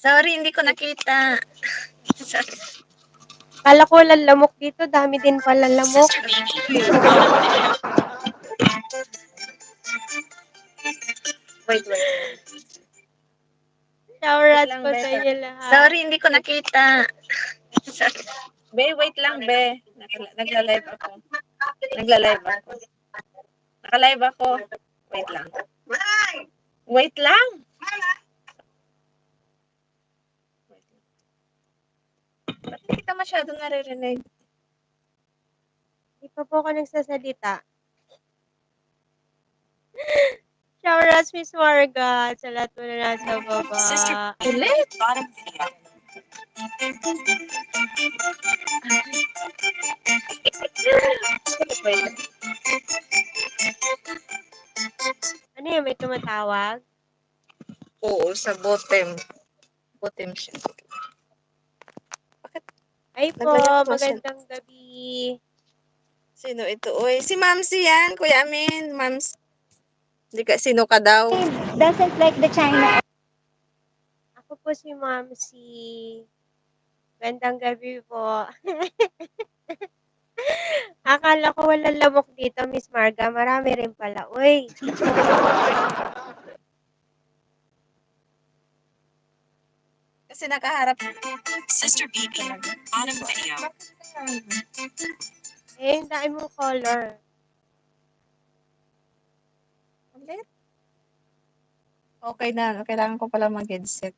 Sorry, hindi ko nakita. Sorry. Kala ko walang lamok dito, dami din pala lamok. Wait. Shoutouts po sa inyo lahat. Sorry, hindi ko nakita. Sorry. Be, wait lang, be. Nagla-live ako. Naka-live ako. Wait lang. Wait lang. Ba't hindi kita masyado naririnig? Hindi pa po ako nagsasalita. Shoutouts, Miss Marga. Sa lahat mo na nasa baba. Ulit? Wait. Ano yun, may tumatawag? Oo, sa bottom. Bottom siya. Bakit? Ay po, Naglayat po siya. magandang gabi. Sino ito? Uy, si Mamsi yan, Kuya Amin. Mams. Hindi ka, sino ka daw? Doesn't like the China. Ako po si Mamsi. Magandang gabi po. Akala ko walang lamok dito, Miss Marga. Marami rin pala. Uy. Kasi nakaharap. Sister BB, bottom video. Eh, ang dami mong color. Ulit? Okay na. Kailangan ko pala mag-headset.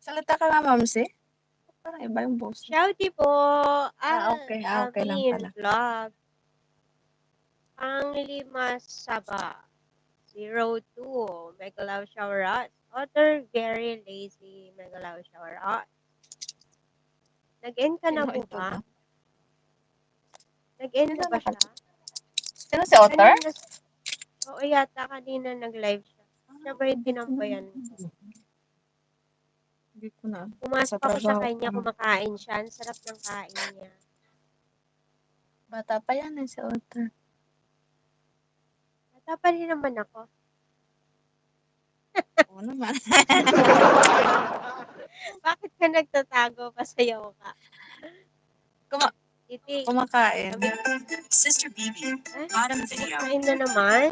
Salita ka nga, Mamsi. Parang iba yung boss. Shouty po. Okay. Okay lang Amin pala. vlog. Ang lima saba. 02. Mega love shower out. Otter very lazy. Mega love shower out. Nag-end ka na Sino po ito ba? ba? Nag-end Sino na ba siya? Sino si Otter? Kanina, oo yata kanina nag-live siya. Siya ba yung tinambayan ko? Hindi ko na. Pumasok ako sa kanya, kumakain siya. Ang sarap ng kain niya. Bata pa yan si Otter. Bata pa rin naman ako. Oo naman. Bakit ka nagtatago? Pasayaw ka. Titi, Kumakain. Sister BB, eh? bottom video. Kumakain na naman?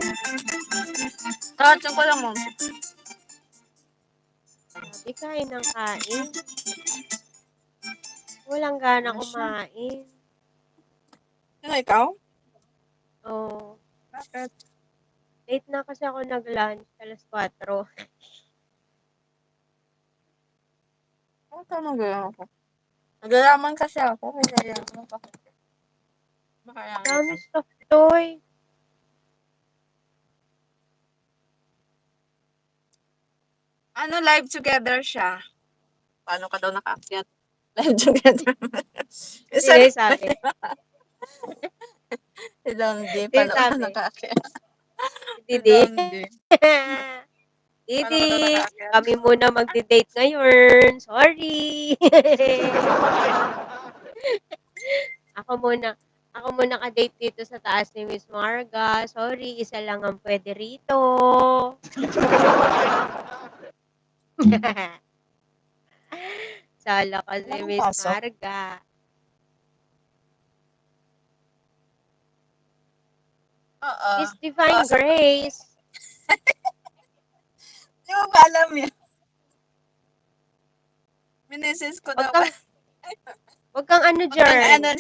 Tawatin ko lang mo. Sabi, kain ng kain. Walang gana Ano siya? kumain. Sino ikaw? Oo. Bakit? Late na kasi ako nag-lunch. Alas 4. Ano ka nag-iwan ako? Nagalaman kasi ako. Kaya ano pa. Makaya Dami ito. stuff toy. Ano, live together siya? Paano ka daw nakaakyat? Live together. Sino yung sabi? Si Long D. Sino yung Paano ka sabi? nakaakyat? Si Si Didi. Long D. Paano ka daw Didi, nakaakyat? kami muna magde-date ngayon. Sorry. Ako muna ka-date dito sa taas ni Miss Marga. Sorry, isa lang ang pwede rito. Sala kasi Wala kang Miss pasok? Marga. Oo. Miss Divine Pasok. Grace. Hindi mo ba alam yun? Minesis ko daw ba? Wag kang ano, Pag Jern. ano,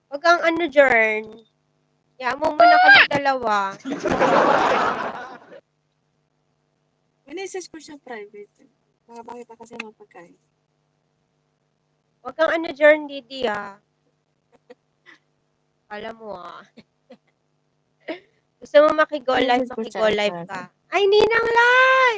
Wag kang ano, Jern. Kaya mo muna kami dalawa. minesis ko siya private. Makapakita kasi ng pagkain. Wag kang ano, Jern, Didi, ah. Alam mo, ah. Gusto mo Minesis ko siya makigo live private. ka. Ay, Ninang Lai!